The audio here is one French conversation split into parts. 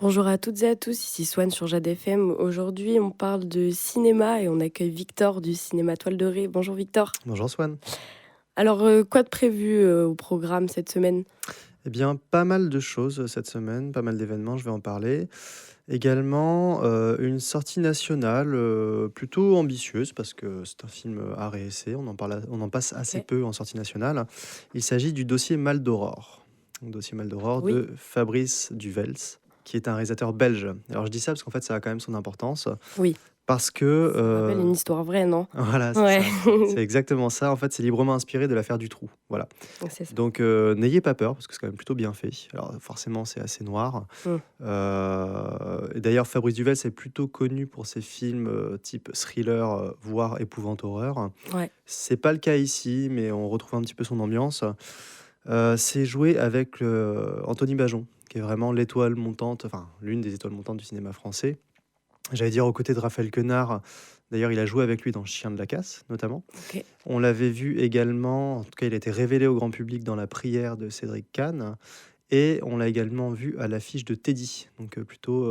Bonjour à toutes et à tous, ici Swan sur Jade FM. Aujourd'hui, on parle de cinéma et on accueille Victor du cinéma Toile de Ré. Bonjour Victor. Bonjour Swan. Alors, quoi de prévu au programme cette semaine? Eh bien, pas mal de choses cette semaine, pas mal d'événements, je vais en parler. Également, une sortie nationale plutôt ambitieuse parce que c'est un film art et essai, on en passe assez Ok. peu en sortie nationale. Il s'agit du dossier Mal d'Aurore. Le dossier Mal d'Aurore Oui, de Fabrice Duvels, qui est un réalisateur belge. Alors je dis ça parce qu'en fait ça a quand même son importance, oui. parce que Ça rappelle une histoire vraie, non? voilà, c'est Ouais, ça, c'est exactement ça. En fait, c'est librement inspiré de l'affaire Dutroux. Voilà. c'est ça. Donc, n'ayez pas peur parce que c'est quand même plutôt bien fait. Alors forcément, c'est assez noir. Hmm. Et d'ailleurs, Fabrice Duvels est plutôt connu pour ses films, type thriller, voire épouvante horreur. Ouais, C'est pas le cas ici, mais on retrouve un petit peu son ambiance. C'est joué avec, Anthony Bajon, qui est vraiment l'étoile montante, enfin l'une des étoiles montantes du cinéma français. J'allais dire aux côtés de Raphaël Quenard. D'ailleurs, il a joué avec lui dans Chien de la casse, notamment. ok. On l'avait vu également, en tout cas, il a été révélé au grand public dans La prière de Cédric Kahn et on l'a également vu à l'affiche de Teddy, donc plutôt,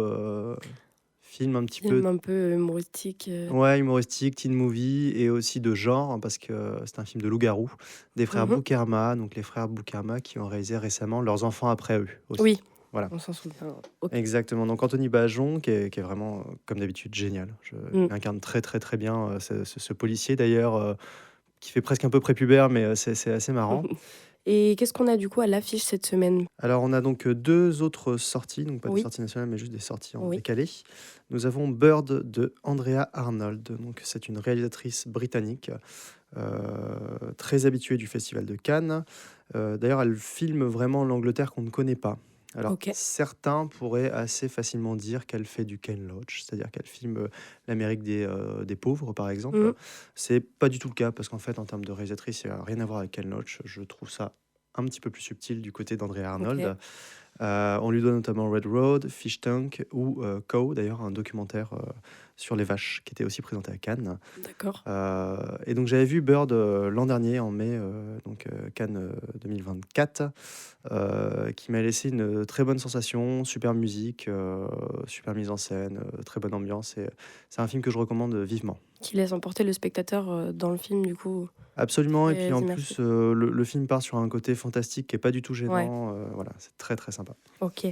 film un petit Film peu, un peu humoristique. ouais, humoristique, teen movie et aussi de genre, hein, parce que c'est un film de loup-garou des frères Mhm. Boukerma, donc les frères Boukerma qui ont réalisé récemment Leurs enfants après eux aussi. Oui, Voilà, on s'en souvient. Ok. exactement. Donc Anthony Bajon qui est vraiment, comme d'habitude, génial. Hmm. Il incarne très, très, très bien, ce policier d'ailleurs, qui fait presque un peu prépubère, mais c'est assez marrant. Et qu'est-ce qu'on a du coup à l'affiche cette semaine? Alors, on a donc 2 autres sorties, donc pas des Oui, sorties nationales, mais juste des sorties en oui. décalé. Nous avons Bird de Andrea Arnold, donc c'est une réalisatrice britannique, très habituée du festival de Cannes. D'ailleurs, elle filme vraiment l'Angleterre qu'on ne connaît pas. Alors, Ok. certains pourraient assez facilement dire qu'elle fait du Ken Loach, c'est-à-dire qu'elle filme, l'Amérique des pauvres, par exemple. Mhm. C'est pas du tout le cas parce qu'en fait, en termes de réalisatrice, il y a rien à voir avec Ken Loach. Je trouve ça un petit peu plus subtil du côté d'Andrea Ok. Arnold. On lui doit notamment Red Road, Fish Tank ou Cow, d'ailleurs, un documentaire sur les vaches qui était aussi présenté à Cannes. D'accord. Et donc j'avais vu Bird l'an dernier, en mai, donc Cannes 2024, qui m'a laissé une très bonne sensation, super musique, super mise en scène, très bonne ambiance. Et c'est un film que je recommande vivement. Qui laisse emporter le spectateur dans le film, du coup, Absolument, et très puis en plus, immersif. le film part sur un côté fantastique qui est pas du tout Ouais, gênant, voilà, c'est très, très sympa. ok,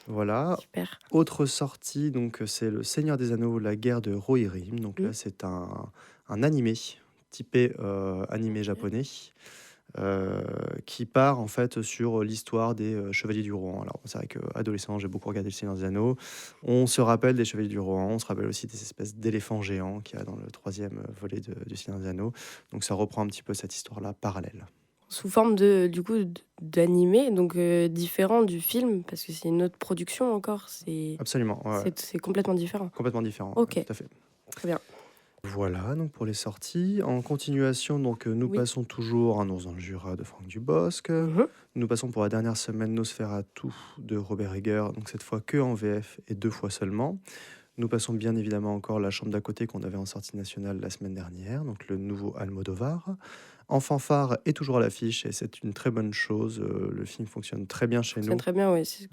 Voilà. super. Autre sortie, donc c'est Le Seigneur des Anneaux, la guerre de Rohirrim. Donc Mmh. là, c'est un animé, typé animé OK. japonais, qui part en fait sur l'histoire des Chevaliers du Rohan. Alors, c'est vrai qu'adolescent, j'ai beaucoup regardé Le Seigneur des Anneaux. On se rappelle des Chevaliers du Rohan, on se rappelle aussi des espèces d'éléphants géants qu'il y a dans le troisième volet du Seigneur des Anneaux. Donc, ça reprend un petit peu cette histoire-là parallèle. Sous forme de du coup, d'animé, donc différent du film, parce que c'est une autre production encore, Absolument, ouais, ouais. c'est complètement différent. Complètement différent, ouais, OK, tout à fait. très bien. Voilà, donc pour les sorties. En continuation, donc, nous Oui. passons toujours Un ours dans le Jura de Franck Dubosc. Mmh. Nous passons pour la dernière semaine Nosferatu de Robert Egger, donc cette fois que en VF et 2 fois seulement. Nous passons bien évidemment encore La chambre d'à côté qu'on avait en sortie nationale la semaine dernière, donc le nouveau Almodovar. En fanfare est toujours à l'affiche et c'est une très bonne chose. Le film fonctionne très bien chez Fonctionne nous. très bien, ouais, Ouais, ouais, c'est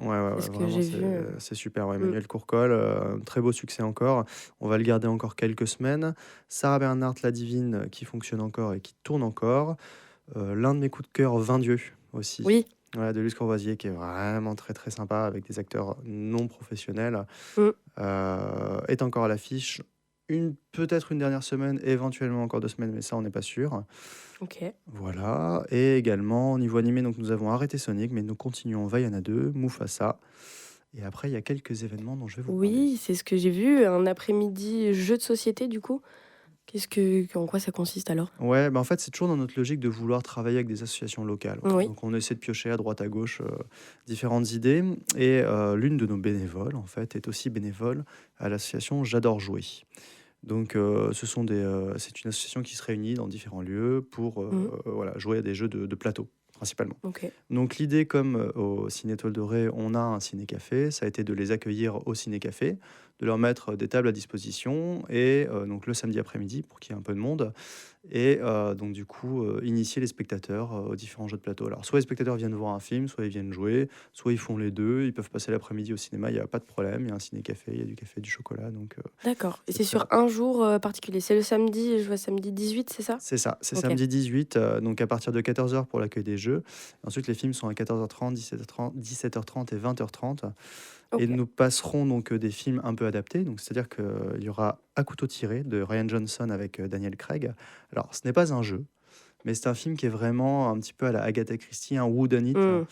ouais, ce que vraiment, j'ai vu, c'est super. Ouais, mmh. Emmanuel Courcol, très beau succès encore. On va le garder encore quelques semaines. Sarah Bernhardt, La Divine, qui fonctionne encore et qui tourne encore. L'un de mes coups de cœur, 20 Dieux aussi. Oui, Voilà, de Luce Courvoisier, qui est vraiment très très sympa avec des acteurs non professionnels, mmh, est encore à l'affiche. Peut-être une dernière semaine, éventuellement encore 2 semaines, mais ça, on n'est pas sûr. OK. Voilà, et également au niveau animé, donc nous avons arrêté Sonic, mais nous continuons Vaiana 2, Mufasa, et après il y a quelques événements dont je vais vous parler. Oui, c'est ce que j'ai vu, un après-midi jeu de société, du coup. En quoi ça consiste alors? Ouais, bah en fait, c'est toujours dans notre logique de vouloir travailler avec des associations locales. Voilà. Oui. Donc on essaie de piocher à droite à gauche différentes idées, et l'une de nos bénévoles, en fait, est aussi bénévole à l'association J'adore jouer. Donc c'est une association qui se réunit dans différents lieux pour Mmh. voilà, jouer à des jeux de plateau, principalement. OK. Donc l'idée, comme au Ciné Étoile Dorée, on a un ciné-café, ça a été de les accueillir au ciné-café. de leur mettre des tables à disposition et donc le samedi après-midi pour qu'il y ait un peu de monde et donc du coup, initier les spectateurs, aux différents jeux de plateau. Alors soit les spectateurs viennent voir un film, soit ils viennent jouer, soit ils font les 2. Ils peuvent passer l'après-midi au cinéma, il y a pas de problème. Il y a un ciné-café, il y a du café, du chocolat, donc D'accord, et c'est c'est très sur un jour, particulier? C'est le samedi, je vois samedi 18, c'est ça? c'est ça, c'est OK. samedi 18, donc à partir de 14 heures pour l'accueil des jeux. Ensuite, les films sont à 14h30, 17h30, 17h30 et 20h30 et OK. nous passerons donc, des films un peu adaptés. Donc c'est-à-dire qu'il y aura À couteau tiré de Ryan Johnson avec, Daniel Craig. Alors ce n'est pas un jeu, mais c'est un film qui est vraiment un petit peu à la Agatha Christie, un who done it, Mmh.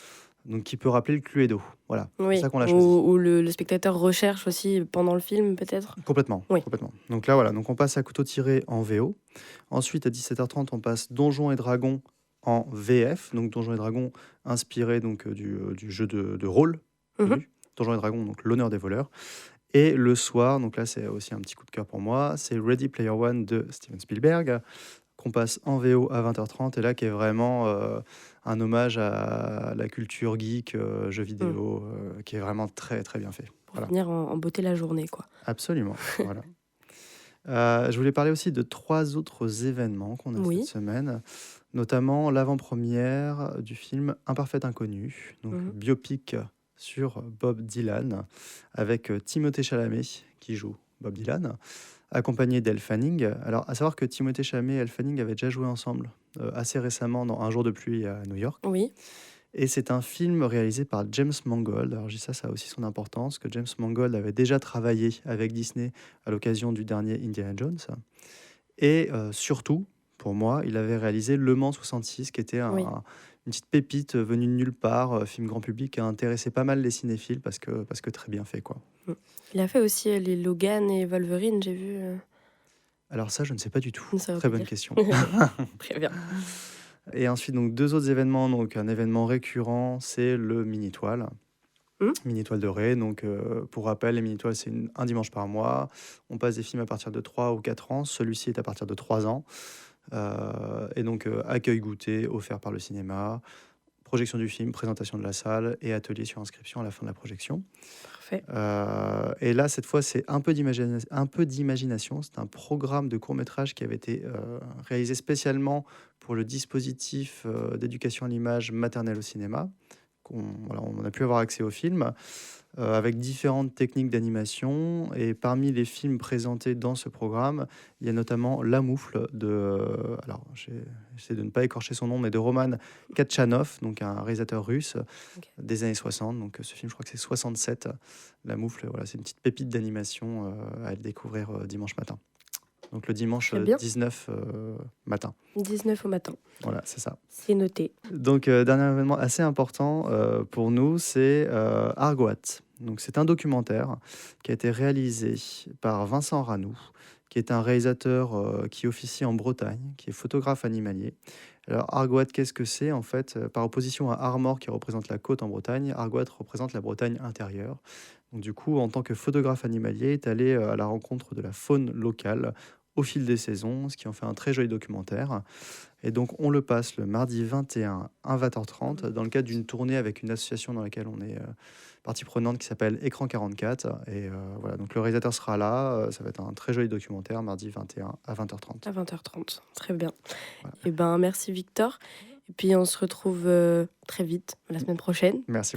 donc qui peut rappeler le Cluedo. Voilà, c'est pour Oui, ça qu'on l'a choisi. ou le spectateur recherche aussi pendant le film peut-être? Complètement, Oui. complètement. Donc là, voilà, donc on passe à couteau tiré en VO. Ensuite, à 17h30, on passe Donjons et Dragons en VF. Donc Donjons et Dragons inspiré donc du jeu de rôle Mmh. connu. Donjons et Dragons, donc l'honneur des voleurs. Et le soir, donc là c'est aussi un petit coup de cœur pour moi, c'est Ready Player One de Steven Spielberg, qu'on passe en VO à 20h30 et là qui est vraiment un hommage à la culture geek, jeux Mmh. vidéo, qui est vraiment très très bien fait. Pour Voilà, finir en beauté la journée, quoi. absolument. Voilà. Je voulais parler aussi de 3 autres événements qu'on a cette Oui. semaine, notamment l'avant-première du film Un parfait inconnu, donc Mmh. biopic sur Bob Dylan avec, Timothée Chalamet qui joue Bob Dylan, accompagné d'Elle Fanning. Alors à savoir que Timothée Chalamet et Elle Fanning avaient déjà joué ensemble, assez récemment dans Un jour de pluie à New York. Oui. Et c'est un film réalisé par James Mangold. Alors, je dis ça, ça a aussi son importance, que James Mangold avait déjà travaillé avec Disney à l'occasion du dernier Indiana Jones. Et surtout, pour moi, il avait réalisé Le Mans 66, qui était Oui. une petite pépite venue de nulle part, film grand public, qui a intéressé pas mal les cinéphiles parce que très bien fait, quoi. Mmh. Il a fait aussi, les Logan et Wolverine, j'ai vu, Alors ça, je ne sais pas du tout. ne saurais Très pas bonne dire. question. Très bien. Et ensuite, donc deux autres événements. Donc un événement récurrent, c'est le Mini-Toile. Mmh. Mini-Toile de Ré, donc pour rappel, les Mini-Toiles, c'est un dimanche par mois. On passe des films à partir de 3 ou 4 ans. Celui-ci est à partir de 3 ans. Et donc accueil goûter offert par le cinéma, projection du film, présentation de la salle et atelier sur inscription à la fin de la projection. Parfait. Et là, cette fois, c'est un peu d'imagination. C'est un programme de court-métrage qui avait été réalisé spécialement pour le dispositif d'éducation à l'image maternelle au cinéma. Voilà, on a pu avoir accès au film avec différentes techniques d'animation. Et parmi les films présentés dans ce programme, il y a notamment La Moufle de, alors j'essaie de ne pas écorcher son nom, mais de Roman Katchanov, donc un réalisateur russe OK. des années 60. Donc ce film, je crois que c'est 67. La Moufle, voilà, c'est une petite pépite d'animation à découvrir dimanche matin. Donc le dimanche Très bien. 19 matin. 19 au matin. Voilà, c'est ça. C'est noté. Donc, dernier événement assez important pour nous, c'est Argoat. Donc, c'est un documentaire qui a été réalisé par Vincent Ranoux, qui est un réalisateur qui officie en Bretagne, qui est photographe animalier. Alors, Argoat, qu'est-ce que c'est? En fait, par opposition à Armor, qui représente la côte en Bretagne, Argoat représente la Bretagne intérieure. Donc, du coup, en tant que photographe animalier, il est allé à la rencontre de la faune locale au fil des saisons, ce qui en fait un très joli documentaire. Et donc, on le passe le mardi 21 à 20h30 dans le cadre d'une tournée avec une association dans laquelle on est partie prenante qui s'appelle Écran 44. Et voilà, donc le réalisateur sera là. Ça va être un très joli documentaire, mardi 21 à 20h30. À 20h30. Très bien. Voilà. Et ben, merci Victor. Et puis on se retrouve, très vite, la semaine prochaine. Merci.